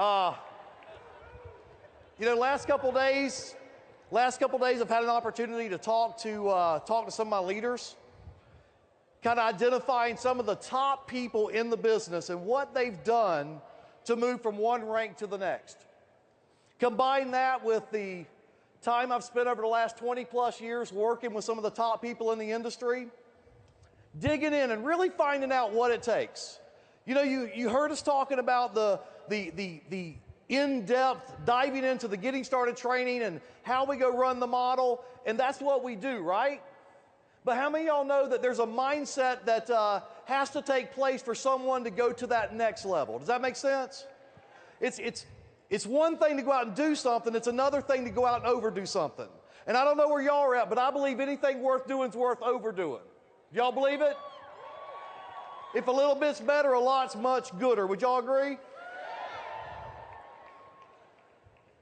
Uh, last couple days, I've had an opportunity to talk to some of my leaders, kind of identifying some of the top people in the business and what they've done to move from one rank to the next. Combine that with the time I've spent over the last 20 plus years working with some of the top people in the industry, digging in and really finding out what it takes. You heard us talking about the in-depth diving into the getting started training and how we go run the model, and that's what we do, right? But how many of y'all know that there's a mindset that has to take place for someone to go to that next level? Does that make sense? It's one thing to go out and do something, it's another thing to go out and overdo something. And I don't know where y'all are at, but I believe anything worth doing is worth overdoing. Y'all believe it? If a little bit's better, a lot's much gooder. Would y'all agree?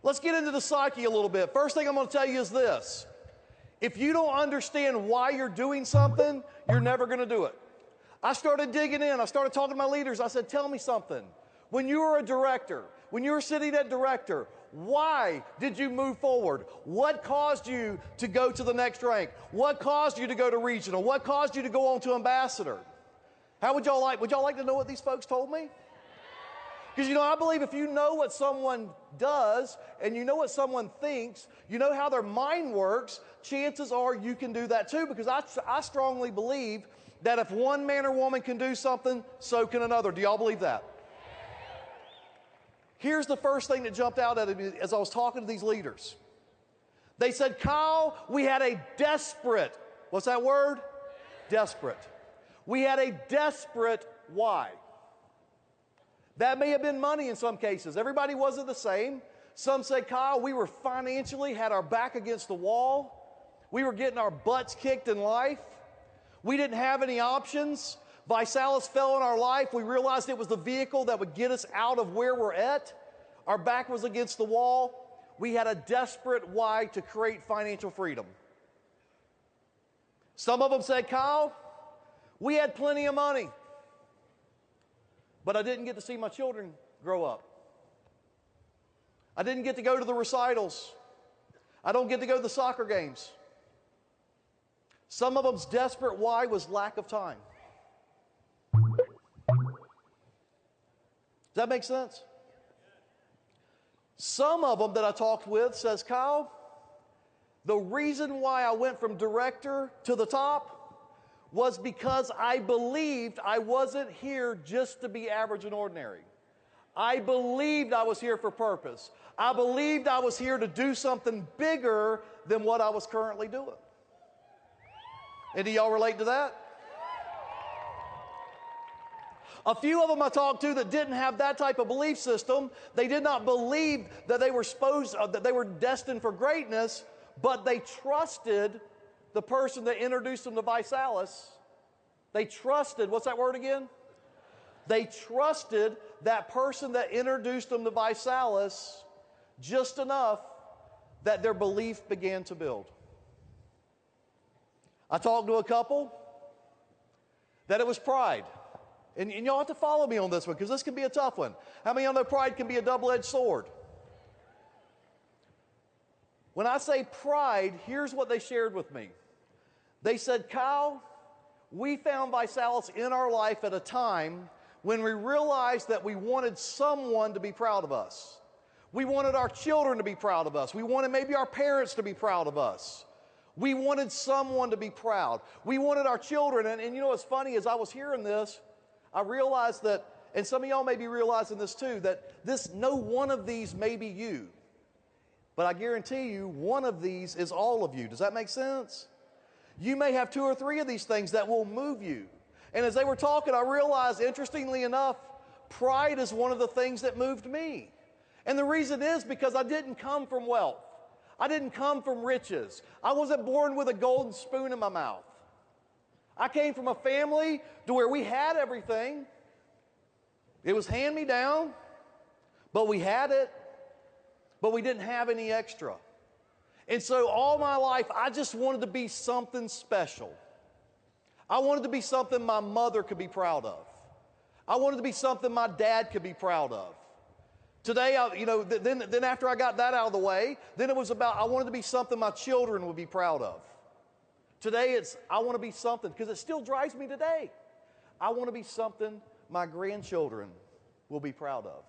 Let's get into the psyche a little bit. First thing I'm going to tell you is this. If you don't understand why you're doing something, you're never going to do it. I started digging in. I started talking to my leaders. I said, tell me something. When you were a director, when you were sitting at director, why did you move forward? What caused you to go to the next rank? What caused you to go to regional? What caused you to go on to ambassador? How would y'all like to know what these folks told me? Because, I believe if you know what someone does and you know what someone thinks, you know how their mind works, chances are you can do that too, because I strongly believe that if one man or woman can do something, so can another. Do y'all believe that? Here's the first thing that jumped out at me as I was talking to these leaders. They said, Kyle, we had a desperate, what's that word? Desperate. We had a desperate why. That may have been money in some cases. Everybody wasn't the same. Some said, Kyle, we were financially, had our back against the wall. We were getting our butts kicked in life. We didn't have any options. Visalus fell in our life. We realized it was the vehicle that would get us out of where we're at. Our back was against the wall. We had a desperate why to create financial freedom. Some of them said, Kyle, we had plenty of money, but I didn't get to see my children grow up. I didn't get to go to the recitals. I don't get to go to the soccer games. Some of them's desperate why was lack of time. Does that make sense? Some of them that I talked with says, Kyle, the reason why I went from director to the top was because I believed I wasn't here just to be average and ordinary. I believed I was here for purpose. I believed I was here to do something bigger than what I was currently doing. And do y'all relate to that? A few of them I talked to that didn't have that type of belief system. They did not believe that they were destined for greatness, but they trusted the person that introduced them to Visalus. They trusted, what's that word again? They trusted that person that introduced them to Visalus just enough that their belief began to build. I talked to a couple that it was pride. And y'all have to follow me on this one because this can be a tough one. How many of y'all know pride can be a double-edged sword? When I say pride, here's what they shared with me. They said, Kyle, we found Visalus in our life at a time when we realized that we wanted someone to be proud of us. We wanted our children to be proud of us. We wanted maybe our parents to be proud of us. We wanted someone to be proud. We wanted our children. And you know what's funny is I was hearing this, I realized that, and some of y'all may be realizing this too, that no one of these may be you. But I guarantee you, one of these is all of you. Does that make sense? You may have 2 or 3 of these things that will move you. And as they were talking, I realized, interestingly enough, pride is one of the things that moved me. And the reason is because I didn't come from wealth. I didn't come from riches. I wasn't born with a golden spoon in my mouth. I came from a family to where we had everything. It was hand-me-down, but we had it, but we didn't have any extra. And so all my life, I just wanted to be something special. I wanted to be something my mother could be proud of. I wanted to be something my dad could be proud of. Today, then after I got that out of the way, then it was about I wanted to be something my children would be proud of. Today it's I want to be something, because it still drives me today. I want to be something my grandchildren will be proud of.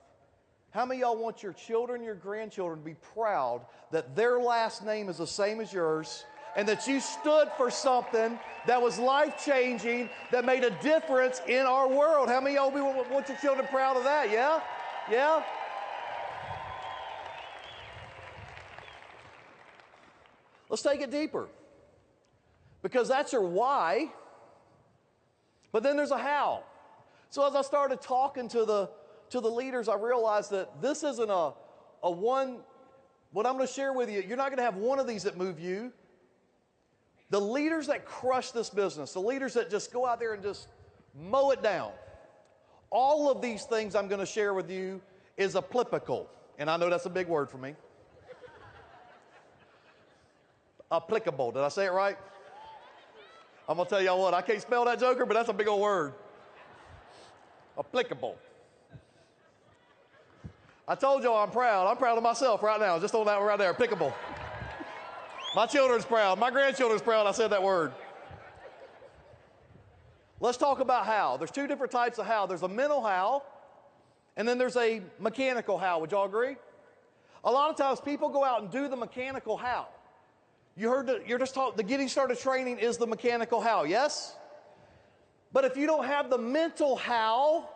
How many of y'all want your children, your grandchildren to be proud that their last name is the same as yours and that you stood for something that was life-changing, that made a difference in our world? How many of y'all want your children proud of that? Yeah? Yeah? Let's take it deeper, because that's your why, but then there's a how. So as I started talking to the leaders, I realized that this isn't a one, what I'm going to share with you, you're not going to have one of these that move you. The leaders that crush this business, the leaders that just go out there and just mow it down, all of these things I'm going to share with you is applicable. And I know that's a big word for me. Applicable. Did I say it right? I'm going to tell y'all what, I can't spell that joker, but that's a big old word. Applicable. I told y'all I'm proud. I'm proud of myself right now, just on that one right there, applicable. My children's proud. My grandchildren's proud I said that word. Let's talk about how. There's two different types of how. There's a mental how, and then there's a mechanical how. Would y'all agree? A lot of times people go out and do the mechanical how. You heard the getting started training is the mechanical how, yes? But if you don't have the mental how,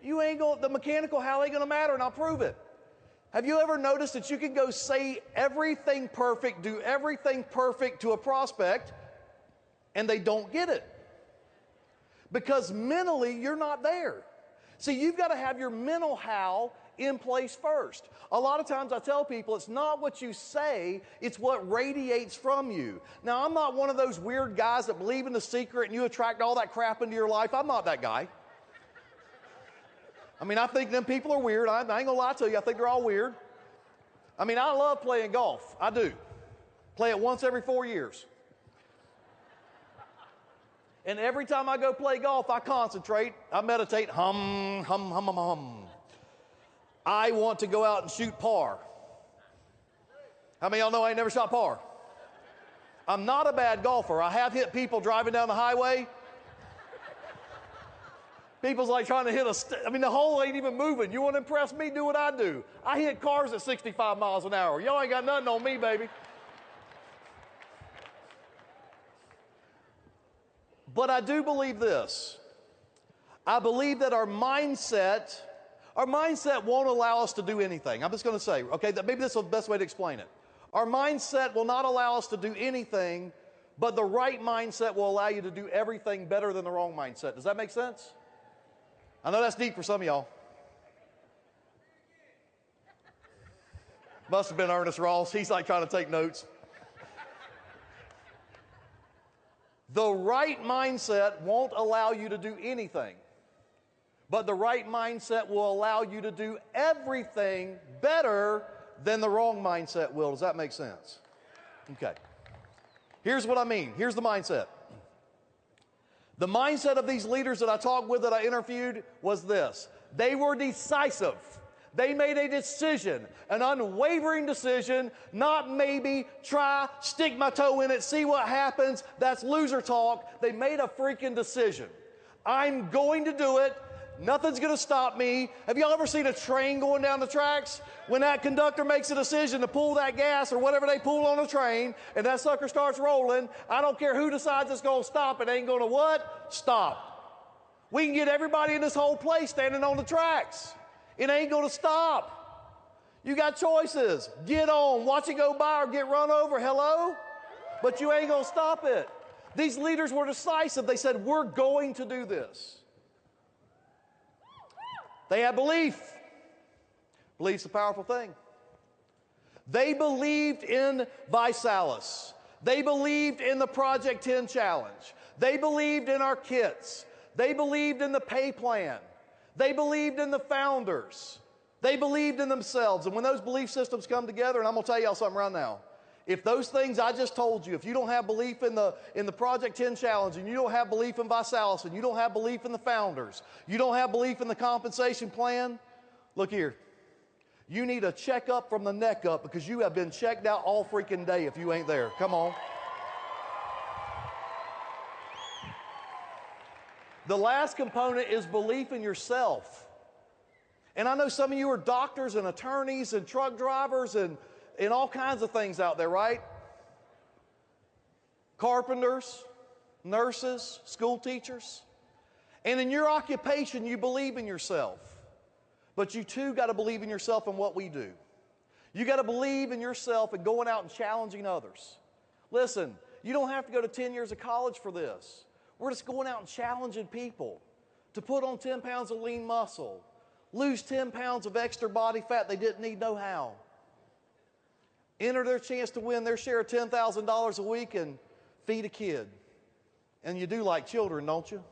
the mechanical how ain't gonna matter, and I'll prove it. Have you ever noticed that you can go say everything perfect, do everything perfect to a prospect, and they don't get it? Because mentally, you're not there. See, you've got to have your mental how in place first. A lot of times I tell people it's not what you say, it's what radiates from you. Now, I'm not one of those weird guys that believe in the secret and you attract all that crap into your life. I'm not that guy. I mean, I think them people are weird. I ain't gonna lie to you. I think they're all weird. I mean, I love playing golf. I do. Play it once every 4 years. And every time I go play golf, I concentrate. I meditate. Hum, hum, hum, hum, hum. I want to go out and shoot par. How many of y'all know I ain't never shot par? I'm not a bad golfer. I have hit people driving down the highway. People's like trying to hit the hole ain't even moving. You want to impress me? Do what I do. I hit cars at 65 miles an hour. Y'all ain't got nothing on me, baby. But I do believe this. I believe that our mindset won't allow us to do anything. I'm just going to say, okay, maybe this is the best way to explain it. Our mindset will not allow us to do anything, but the right mindset will allow you to do everything better than the wrong mindset. Does that make sense? I know that's deep for some of y'all. Must have been Ernest Ross. He's like trying to take notes. The right mindset won't allow you to do anything, but the right mindset will allow you to do everything better than the wrong mindset will. Does that make sense? Okay. Here's what I mean. Here's the mindset. The mindset of these leaders that I talked with, that I interviewed, was this. They were decisive. They made a decision, an unwavering decision, not maybe, try, stick my toe in it, see what happens. That's loser talk. They made a freaking decision. I'm going to do it. Nothing's going to stop me. Have y'all ever seen a train going down the tracks? When that conductor makes a decision to pull that gas or whatever they pull on the train, and that sucker starts rolling, I don't care who decides it's going to stop, it ain't going to what? Stop. We can get everybody in this whole place standing on the tracks. It ain't going to stop. You got choices. Get on, watch it go by, or get run over. Hello? But you ain't going to stop it. These leaders were decisive. They said, we're going to do this. They had belief. Belief's a powerful thing. They believed in Visalus. They believed in the Project 10 challenge. They believed in our kits. They believed in the pay plan. They believed in the founders. They believed in themselves. And when those belief systems come together, and I'm going to tell y'all something right now, if those things I just told you, if you don't have belief in the Project 10 Challenge, and you don't have belief in Visalus, and you don't have belief in the founders, you don't have belief in the compensation plan, look here, You need a checkup from the neck up because you have been checked out all freaking day if you ain't there. Come on. The last component is belief in yourself. And I know some of you are doctors and attorneys and truck drivers and all kinds of things out there, right? Carpenters, nurses, school teachers. And in your occupation, you believe in yourself. But you too got to believe in yourself in what we do. You got to believe in yourself and going out and challenging others. Listen, you don't have to go to 10 years of college for this. We're just going out and challenging people to put on 10 pounds of lean muscle, lose 10 pounds of extra body fat they didn't need no how. Enter their chance to win their share of $10,000 a week and feed a kid. And you do like children, don't you?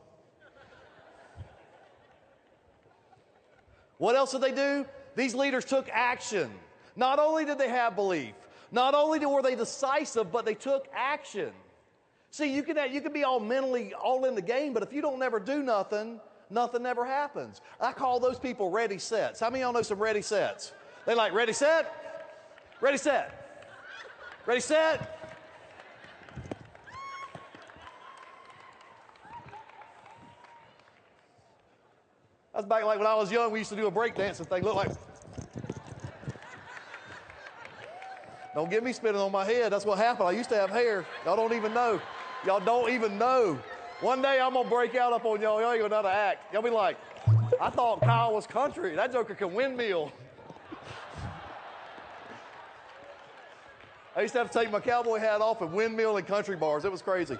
What else did they do? These leaders took action. Not only did they have belief, not only were they decisive, but they took action. See, you can be all mentally all in the game, but if you don't never do nothing, nothing never happens. I call those people ready sets. How many of y'all know some ready sets? They like ready set, ready set, ready set. That's back like when I was young, we used to do a breakdancing thing. Look like. Don't get me spinning on my head. That's what happened. I used to have hair. Y'all don't even know. Y'all don't even know. One day I'm going to break out up on y'all. Y'all ain't going to know how to act. Y'all be like, I thought Kyle was country. That joker can windmill. I used to have to take my cowboy hat off and windmill in country bars. It was crazy.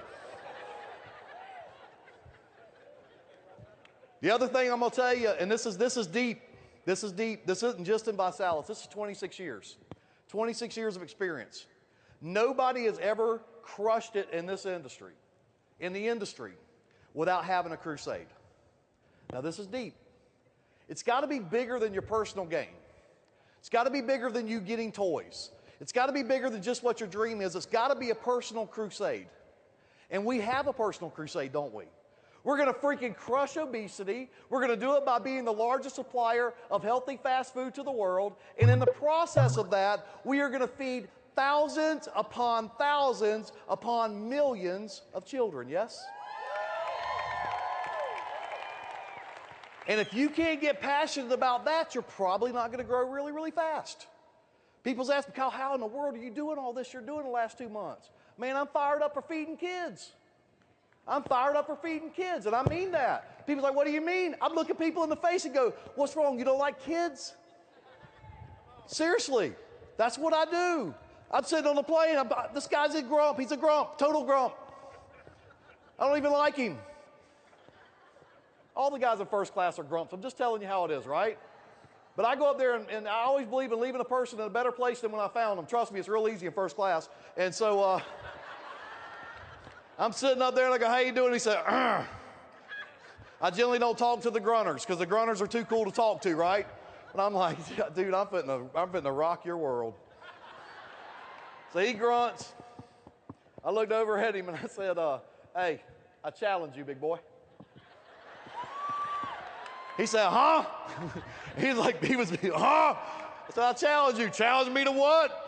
The other thing I'm going to tell you, and this is deep. This is deep. This isn't just in Visalus. This is 26 years. 26 years of experience. Nobody has ever crushed it in this industry, without having a crusade. Now, this is deep. It's got to be bigger than your personal gain. It's got to be bigger than you getting toys. It's got to be bigger than just what your dream is. It's got to be a personal crusade. And we have a personal crusade, don't we? We're going to freaking crush obesity. We're going to do it by being the largest supplier of healthy fast food to the world. And in the process of that, we are going to feed thousands upon millions of children, yes? And if you can't get passionate about that, you're probably not going to grow really, really fast. People's asking, Kyle, how in the world are you doing all this you're doing the last 2 months? Man, I'm fired up for feeding kids. I'm fired up for feeding kids, and I mean that. People's like, what do you mean? I'd look at people in the face and go, what's wrong? You don't like kids? Seriously, that's what I do. I'm sitting on the plane. This guy's a grump. He's a grump, total grump. I don't even like him. All the guys in first class are grumps. I'm just telling you how it is, right? But I go up there, and I always believe in leaving a person in a better place than when I found them. Trust me, it's real easy in first class. And so I'm sitting up there, and I go, how you doing? He said, I generally don't talk to the grunters because the grunters are too cool to talk to, right? And I'm like, dude, I'm fitting to rock your world. So he grunts. I looked over at him, and I said, hey, I challenge you, big boy. He said, huh? He was, huh? I said, I challenge you. Challenge me to what?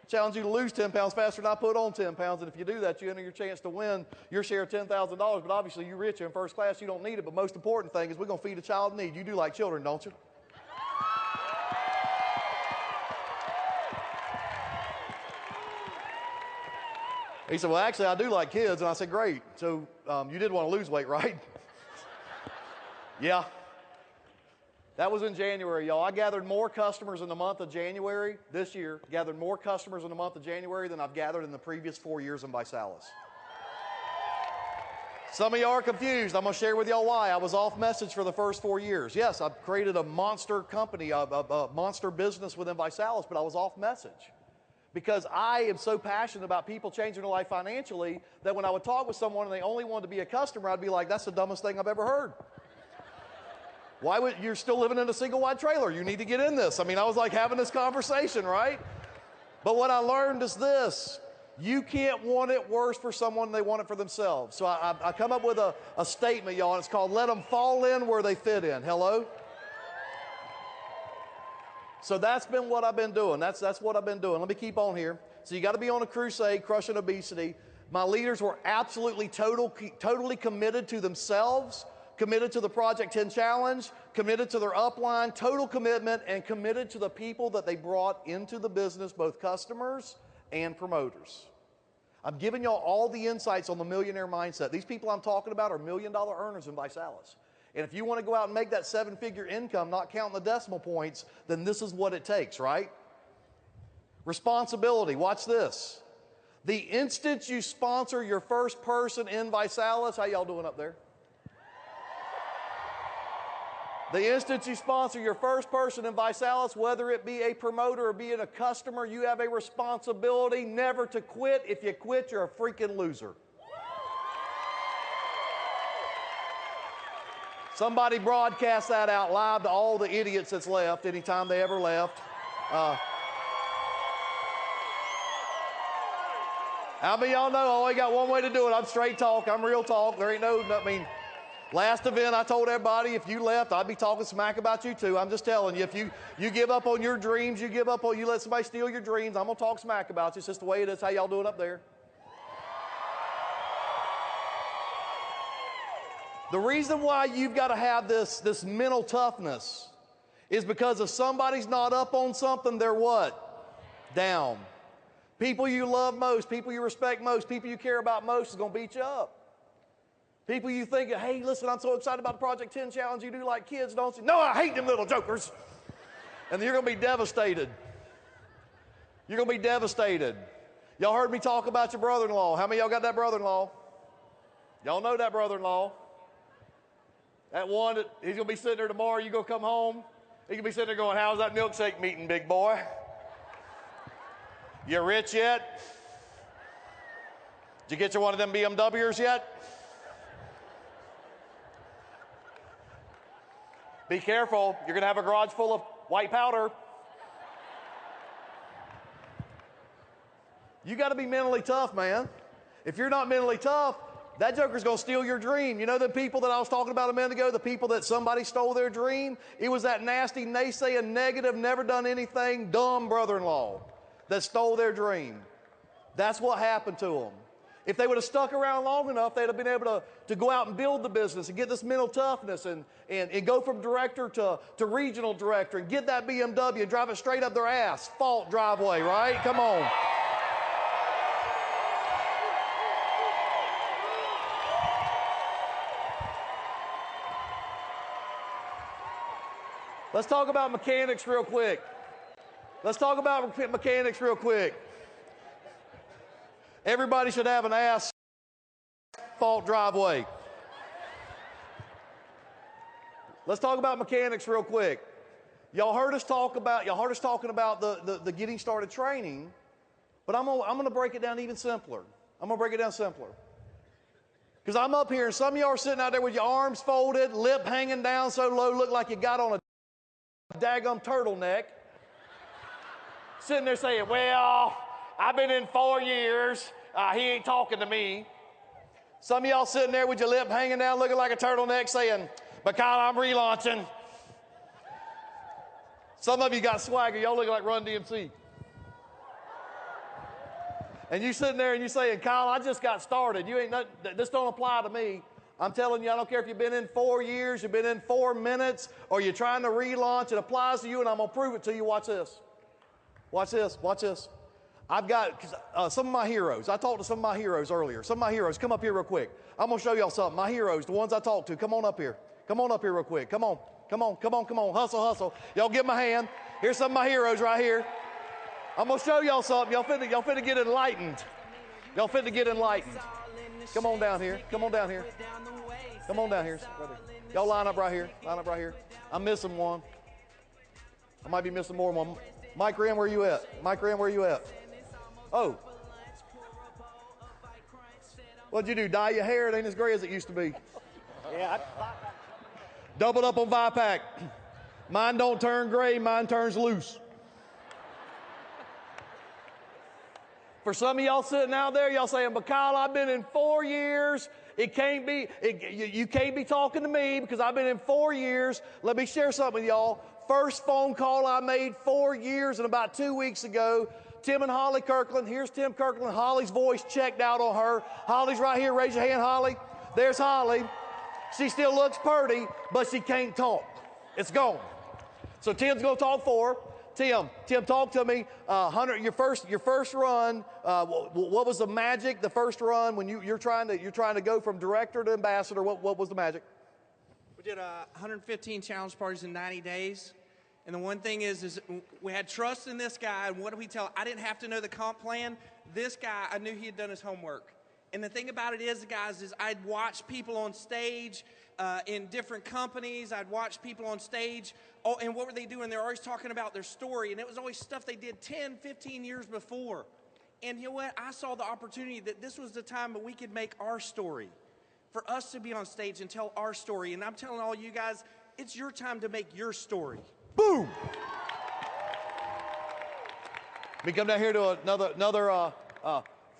Challenge you to lose 10 pounds faster than I put on 10 pounds. And if you do that, you enter your chance to win your share of $10,000. But obviously, you're rich, you're in first class, you don't need it. But most important thing is we're going to feed a child in need. You do like children, don't you? He said, well, actually, I do like kids. And I said, great. So you did want to lose weight, right? Yeah. That was in January, y'all. I gathered more customers in the month of January this year, gathered more customers in the month of January than I've gathered in the previous 4 years in Visalus. Some of y'all are confused. I'm going to share with y'all why. I was off message for the first 4 years. Yes, I've created a monster company, a monster business within Visalus, but I was off message. Because I am so passionate about people changing their life financially that when I would talk with someone and they only wanted to be a customer, I'd be like, that's the dumbest thing I've ever heard. Why would you're still living in a single wide trailer? You need to get in this. I mean, I was like having this conversation, right? But what I learned is this. You can't want it worse for someone than they want it for themselves. So I come up with a statement, y'all, and it's called let them fall in where they fit in. Hello? So that's been what I've been doing. That's what I've been doing. Let me keep on here. So you got to be on a crusade, crushing obesity. My leaders were absolutely totally committed to themselves, committed to the Project 10 Challenge, committed to their upline, total commitment, and committed to the people that they brought into the business, both customers and promoters. I'm giving y'all all the insights on the millionaire mindset. These people I'm talking about are $1 million earners in Visalus. And if you want to go out and make that 7-figure income, not counting the decimal points, then this is what it takes, right? Responsibility. Watch this. The instant you sponsor your first person in Visalus, how y'all doing up there? The instant you sponsor your first person in Visalus, whether it be a promoter or being a customer, you have a responsibility never to quit. If you quit, you're a freaking loser. Somebody broadcast that out live to all the idiots that's left anytime they ever left. How many of y'all know I only got one way to do it? I'm straight talk. I'm real talk. There ain't last event I told everybody if you left, I'd be talking smack about you too. I'm just telling you, if you give up on your dreams, you let somebody steal your dreams, I'm going to talk smack about you. It's just the way it is. How y'all doing up there? The reason why you've got to have this mental toughness is because if somebody's not up on something, they're what? Down. People you love most, people you respect most, people you care about most is going to beat you up. People you think, hey, listen, I'm so excited about the Project 10 Challenge. You do like kids, don't you? No, I hate them little jokers. And you're going to be devastated. You're going to be devastated. Y'all heard me talk about your brother-in-law. How many of y'all got that brother-in-law? Y'all know that brother-in-law. That one, he's going to be sitting there tomorrow. You go come home. He's going to be sitting there going, how's that milkshake meeting, big boy? You rich yet? Did you get you one of them BMWs yet? Be careful. You're going to have a garage full of white powder. You got to be mentally tough, man. If you're not mentally tough, that joker's going to steal your dream. You know the people that I was talking about a minute ago, the people that somebody stole their dream? It was that nasty, naysaying, negative, never done anything, dumb brother-in-law that stole their dream. That's what happened to them. If they would have stuck around long enough, they'd have been able to go out and build the business and get this mental toughness and go from director to regional director and get that BMW and drive it straight up their asphalt driveway, right? Come on. Let's talk about mechanics real quick. Everybody should have an asphalt driveway. Let's talk about mechanics real quick. Y'all heard us talking about the getting started training, but I'm gonna break it down even simpler. Because I'm up here and some of y'all are sitting out there with your arms folded, lip hanging down so low, look like you got on a daggum turtleneck. Sitting there saying, well, I've been in 4 years. He ain't talking to me. Some of y'all sitting there with your lip hanging down looking like a turtleneck saying, but Kyle, I'm relaunching. Some of you got swagger. Y'all look like Run DMC. And you sitting there and you saying, Kyle, I just got started. This don't apply to me. I'm telling you, I don't care if you've been in 4 years, you've been in 4 minutes, or you're trying to relaunch. It applies to you, and I'm going to prove it to you. Watch this. I've got some of my heroes. I talked to some of my heroes earlier. Some of my heroes, come up here real quick. I'm going to show y'all something. My heroes, the ones I talked to, come on up here. Come on up here real quick. Come on. Hustle. Y'all give them a hand. Here's some of my heroes right here. I'm going to show y'all something. Y'all finna get enlightened. Come on down here. Y'all line up right here. I'm missing one. I might be missing more than one. Mike Ram, where you at? Oh. What'd you do, dye your hair? It ain't as gray as it used to be. Yeah. Doubled up on Vipac. Mine don't turn gray, mine turns loose. For some of y'all sitting out there, y'all saying, but Kyle, I've been in 4 years. You can't be talking to me because I've been in 4 years. Let me share something with y'all. First phone call I made 4 years and about 2 weeks ago. Tim and Holly Kirkland. Here's Tim Kirkland. Holly's voice checked out on her. Holly's right here. Raise your hand, Holly. There's Holly. She still looks pretty, but she can't talk. It's gone. So Tim's going to talk for her. Tim, talk to me. Hunter, your first run. What was the magic? The first run when you're trying to go from director to ambassador. What was the magic? We did 115 challenge parties in 90 days, and the one thing is we had trust in this guy. And what did we tell? I didn't have to know the comp plan. This guy, I knew he had done his homework. And the thing about it is, guys, is I'd watch people on stage in different companies. I'd watch people on stage. Oh, and what were they doing? They're always talking about their story, and it was always stuff they did 10, 15 years before. And you know what? I saw the opportunity that this was the time that we could make our story, for us to be on stage and tell our story. And I'm telling all you guys, it's your time to make your story. Boom! We come down here to another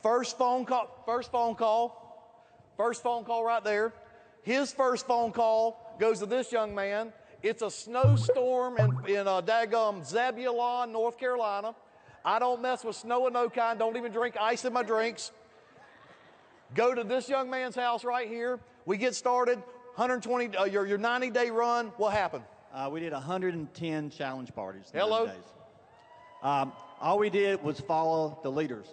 first phone call. First phone call right there. His first phone call goes to this young man. It's a snowstorm in daggum Zebulon, North Carolina. I don't mess with snow of no kind. Don't even drink ice in my drinks. Go to this young man's house right here. We get started. 120. Your 90-day run. What happened? We did 110 challenge parties. Hello. 90 days. All we did was follow the leaders.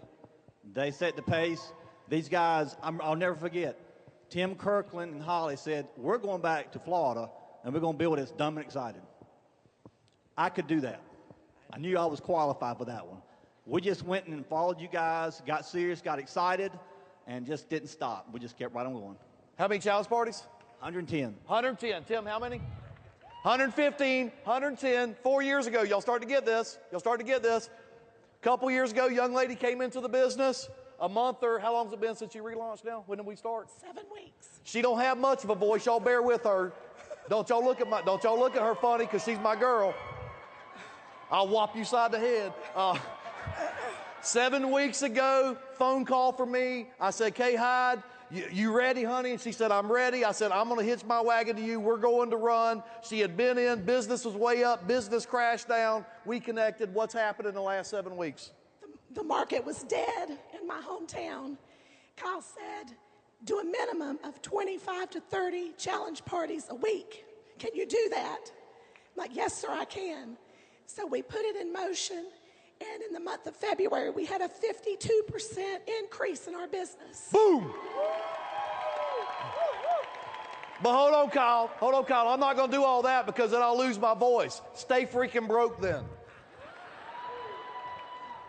They set the pace. These guys, I'll never forget. Tim Kirkland and Holly said, we're going back to Florida, and we're going to build this Dumb and Excited. I could do that. I knew I was qualified for that one. We just went and followed you guys, got serious, got excited, and just didn't stop. We just kept right on going. How many challenge parties? 110. 110. Tim, how many? 115, 110. 4 years ago, y'all started to get this. A couple years ago, young lady came into the business. A month or how long has it been since you relaunched now? When did we start? 7 weeks. She don't have much of a voice. Y'all bear with her. Don't y'all look at her funny because she's my girl. I'll whop you side the head. 7 weeks ago, phone call for me. I said, Kay Hyde, you ready, honey? And she said, I'm ready. I said, I'm going to hitch my wagon to you. We're going to run. She had been in. Business was way up. Business crashed down. We connected. What's happened in the last 7 weeks? The market was dead in my hometown. Kyle said, do a minimum of 25 to 30 challenge parties a week. Can you do that? I'm like, yes, sir, I can. So we put it in motion, and in the month of February, we had a 52% increase in our business. Boom! But hold on, Kyle. I'm not going to do all that because then I'll lose my voice. Stay freaking broke then.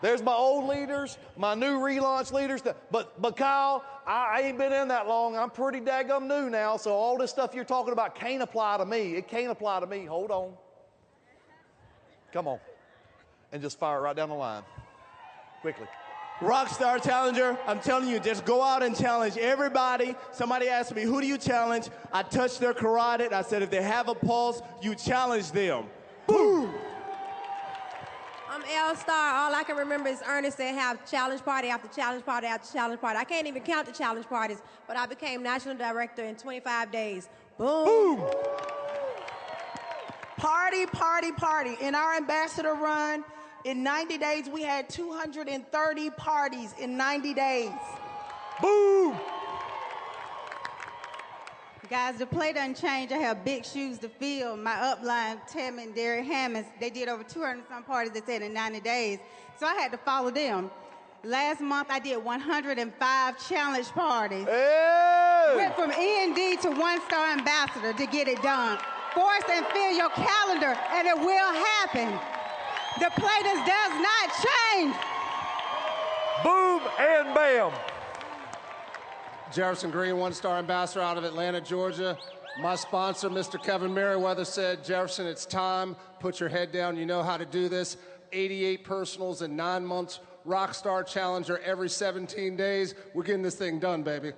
There's my old leaders, my new relaunch leaders. But Kyle, I ain't been in that long. I'm pretty daggum new now, so all this stuff you're talking about can't apply to me. It can't apply to me. Hold on. Come on. And just fire it right down the line. Quickly. Rockstar Challenger, I'm telling you, just go out and challenge everybody. Somebody asked me, who do you challenge? I touched their carotid. I said, if they have a pulse, you challenge them. Boom! I'm L-Star. All I can remember is Ernest said have challenge party after challenge party after challenge party. I can't even count the challenge parties, but I became national director in 25 days. Boom. Boom. Party, party, party. In our ambassador run, in 90 days, we had 230 parties in 90 days. Boom. Guys, the play doesn't change. I have big shoes to fill. My upline, Tim and Derek Hammonds, they did over 200-some parties, they said, in 90 days. So I had to follow them. Last month, I did 105 challenge parties. Hey! Went from E&D to one-star ambassador to get it done. Force and fill your calendar, and it will happen. The play does not change. Boom and bam. Jefferson Green, one-star ambassador out of Atlanta, Georgia. My sponsor, Mr. Kevin Merriweather, said, Jefferson, it's time. Put your head down. You know how to do this. 88 personals in 9 months. Rockstar Challenger every 17 days. We're getting this thing done, baby.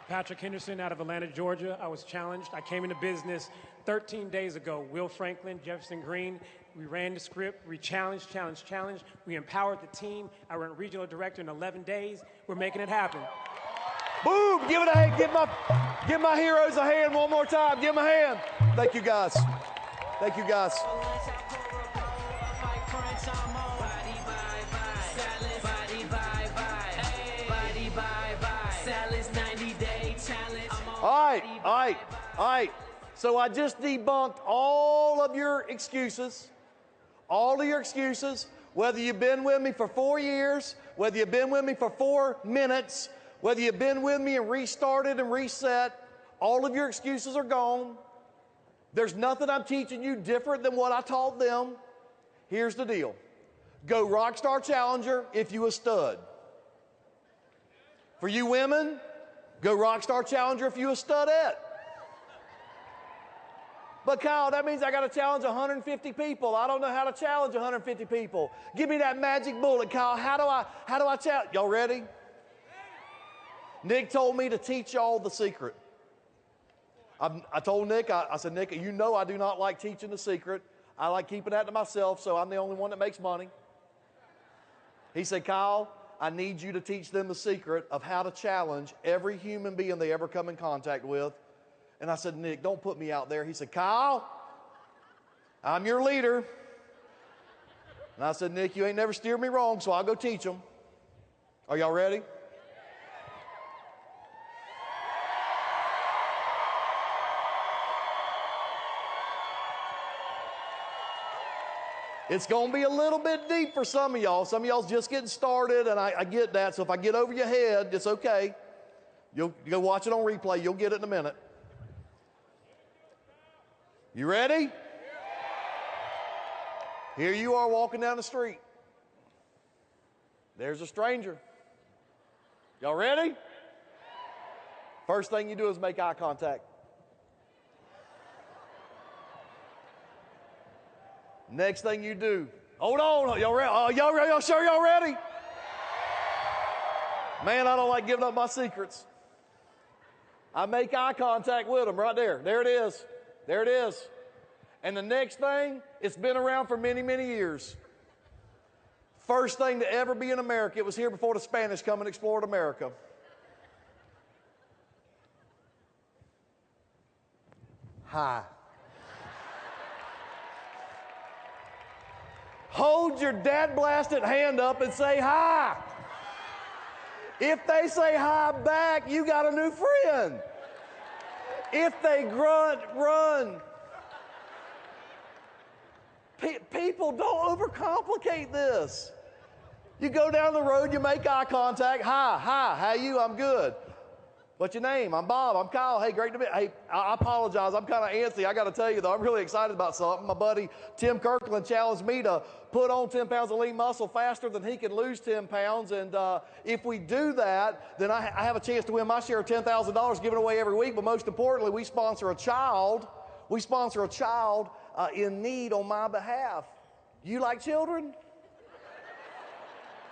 Patrick Henderson out of Atlanta, Georgia. I was challenged. I came into business 13 days ago. Will Franklin, Jefferson Green, We ran the script. We challenged. We empowered the team. I went regional director in 11 days. We're making it happen. Boom! Give my heroes a hand one more time. Give them a hand. Thank you, guys. Thank you, guys. All right. So I just debunked all of your excuses. All of your excuses, whether you've been with me for 4 years, whether you've been with me for 4 minutes, whether you've been with me and restarted and reset, all of your excuses are gone. There's nothing I'm teaching you different than what I taught them. Here's the deal. Go Rockstar Challenger if you a stud. For you women, go Rockstar Challenger if you a studette. But Kyle, that means I got to challenge 150 people. I don't know how to challenge 150 people. Give me that magic bullet, Kyle. How do I challenge? Y'all ready? Nick told me to teach y'all the secret. I told Nick, I said, Nick, you know I do not like teaching the secret. I like keeping that to myself, so I'm the only one that makes money. He said, Kyle, I need you to teach them the secret of how to challenge every human being they ever come in contact with. And I said, Nick, don't put me out there. He said, Kyle, I'm your leader. And I said, Nick, you ain't never steered me wrong, so I'll go teach them. Are y'all ready? It's going to be a little bit deep for some of y'all. Some of y'all's just getting started, and I get that. So if I get over your head, it's okay. You'll go watch it on replay. You'll get it in a minute. You ready? Here you are walking down the street. There's a stranger. Y'all ready? First thing you do is make eye contact. Next thing you do, hold on, y'all ready? Y'all sure y'all ready? Man, I don't like giving up my secrets. I make eye contact with them right there. There it is. There it is. And the next thing, it's been around for many, many years. First thing to ever be in America. It was here before the Spanish come and explored America. Hi. Hold your dad-blasted hand up and say hi. If they say hi back, you got a new friend. If they grunt, run. People, don't overcomplicate this. You go down the road, you make eye contact. Hi, how you? I'm good. What's your name? I'm Bob. I'm Kyle. Hey, great to meet you. Hey, I apologize. I'm kind of antsy. I got to tell you, though, I'm really excited about something. My buddy Tim Kirkland challenged me to put on 10 pounds of lean muscle faster than he can lose 10 pounds. And if we do that, then I have a chance to win my share of $10,000 given away every week. But most importantly, we sponsor a child. We sponsor a child in need on my behalf. You like children?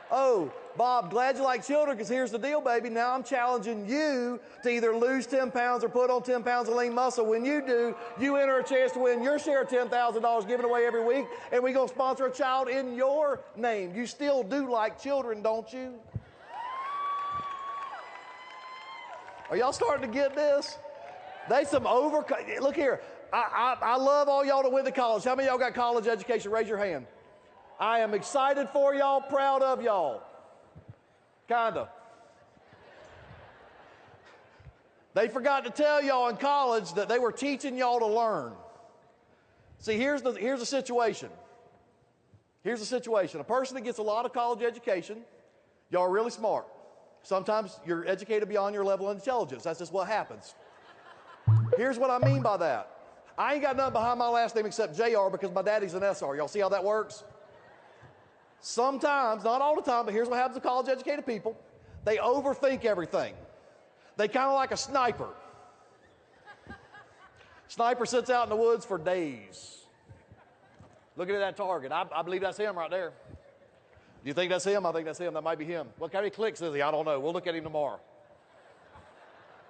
Oh, Bob, glad you like children, because here's the deal, baby. Now I'm challenging you to either lose 10 pounds or put on 10 pounds of lean muscle. When you do, you enter a chance to win your share of $10,000 given away every week, and we're going to sponsor a child in your name. You still do like children, don't you? Are y'all starting to get this? Look here. I love all y'all that went to college. How many of y'all got college education? Raise your hand. I am excited for y'all, proud of y'all. Kinda. They forgot to tell y'all in college that they were teaching y'all to learn. See, here's the situation. Here's the situation. A person that gets a lot of college education, y'all are really smart. Sometimes you're educated beyond your level of intelligence. That's just what happens. Here's what I mean by that. I ain't got nothing behind my last name except JR because my daddy's an SR. Y'all see how that works? Sometimes, not all the time, but here's what happens to college-educated people. They overthink everything. They kind of like a sniper. Sniper sits out in the woods for days, looking at that target. I believe that's him right there. Do you think that's him? I think that's him. That might be him. What kind of clicks is he? I don't know. We'll look at him tomorrow.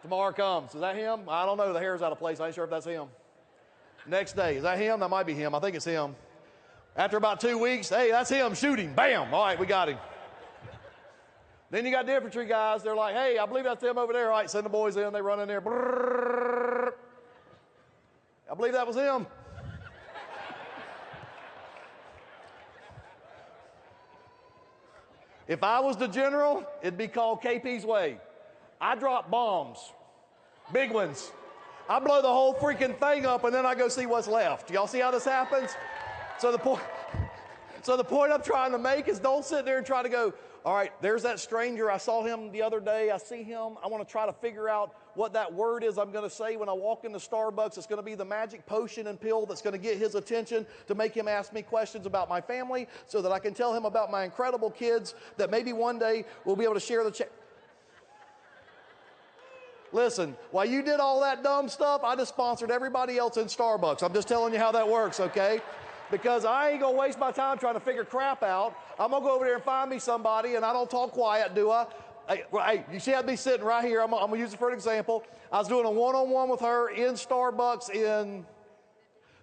Tomorrow comes. Is that him? I don't know. The hair's out of place. I ain't sure if that's him. Next day. Is that him? That might be him. I think it's him. After about 2 weeks, hey, that's him, shoot him, bam, all right, we got him. Then you got the infantry guys, they're like, hey, I believe that's them over there, all right, send the boys in, they run in there, brrr. I believe that was him. If I was the general, it'd be called KP's Way. I drop bombs, big ones. I blow the whole freaking thing up, and then I go see what's left. Y'all see how this happens? So the point I'm trying to make is don't sit there and try to go, all right, there's that stranger. I saw him the other day. I see him. I want to try to figure out what that word is I'm going to say when I walk into Starbucks. It's going to be the magic potion and pill that's going to get his attention to make him ask me questions about my family so that I can tell him about my incredible kids that maybe one day we'll be able to share the Listen, while you did all that dumb stuff, I just sponsored everybody else in Starbucks. I'm just telling you how that works, okay? Because I ain't going to waste my time trying to figure crap out. I'm going to go over there and find me somebody, and I don't talk quiet, do I? Hey, you see I'd be sitting right here. I'm going to use it for an example. I was doing a one-on-one with her in Starbucks in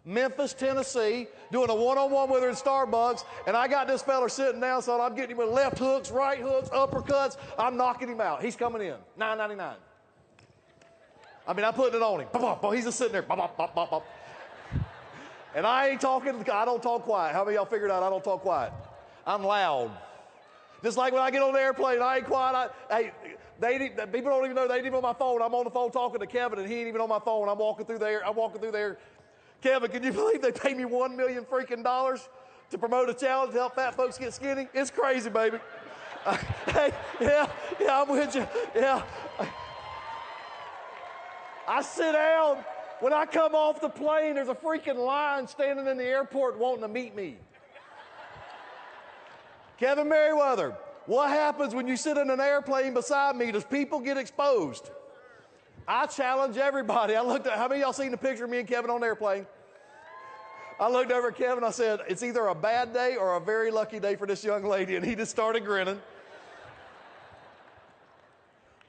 Memphis, Tennessee, doing a one-on-one with her in Starbucks, and I got this fella sitting down, so I'm getting him with left hooks, right hooks, uppercuts. I'm knocking him out. He's coming in, $9.99. I mean, I'm putting it on him. He's just sitting there. And I ain't talking, I don't talk quiet. How many of y'all figured out I don't talk quiet? I'm loud. Just like when I get on the airplane, I ain't quiet. People don't even know they ain't even on my phone. I'm on the phone talking to Kevin, and he ain't even on my phone. I'm walking through there. Kevin, can you believe they pay me $1 million freaking dollars to promote a challenge to help fat folks get skinny? It's crazy, baby. Hey, yeah, I'm with you. Yeah. I sit down. When I come off the plane, there's a freaking line standing in the airport wanting to meet me. Kevin Merriweather, what happens when you sit in an airplane beside me? Does people get exposed? I challenge everybody. I looked at, how many of y'all seen the picture of me and Kevin on the airplane? I looked over at Kevin, I said, it's either a bad day or a very lucky day for this young lady, and he just started grinning.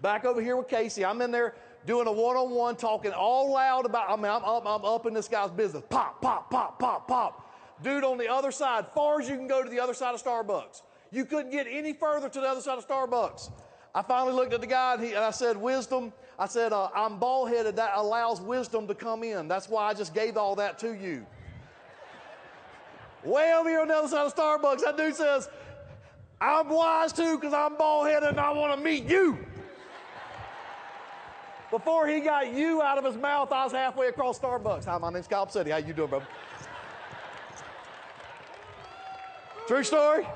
Back over here with Casey, I'm in there doing a one-on-one, talking all loud about, I'm up in this guy's business. Pop, pop, pop, pop, pop. Dude on the other side, far as you can go to the other side of Starbucks. You couldn't get any further to the other side of Starbucks. I finally looked at the guy, and I said, wisdom. I said, I'm bald-headed. That allows wisdom to come in. That's why I just gave all that to you. Way over here on the other side of Starbucks, that dude says, I'm wise too because I'm bald-headed and I want to meet you. Before he got you out of his mouth, I was halfway across Starbucks. Hi, my name's Kyle Pacetti. How you doing, brother? True story.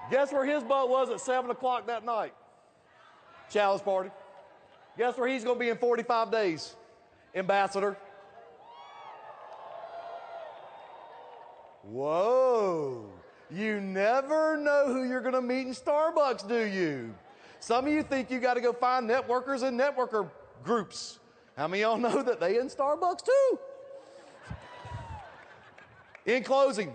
Guess where his butt was at 7 o'clock that night? Challenge party. Guess where he's going to be in 45 days? Ambassador. Whoa. You never know who you're going to meet in Starbucks, do you? Some of you think you got to go find networkers and networker groups. How many of y'all know that they in Starbucks too? In closing,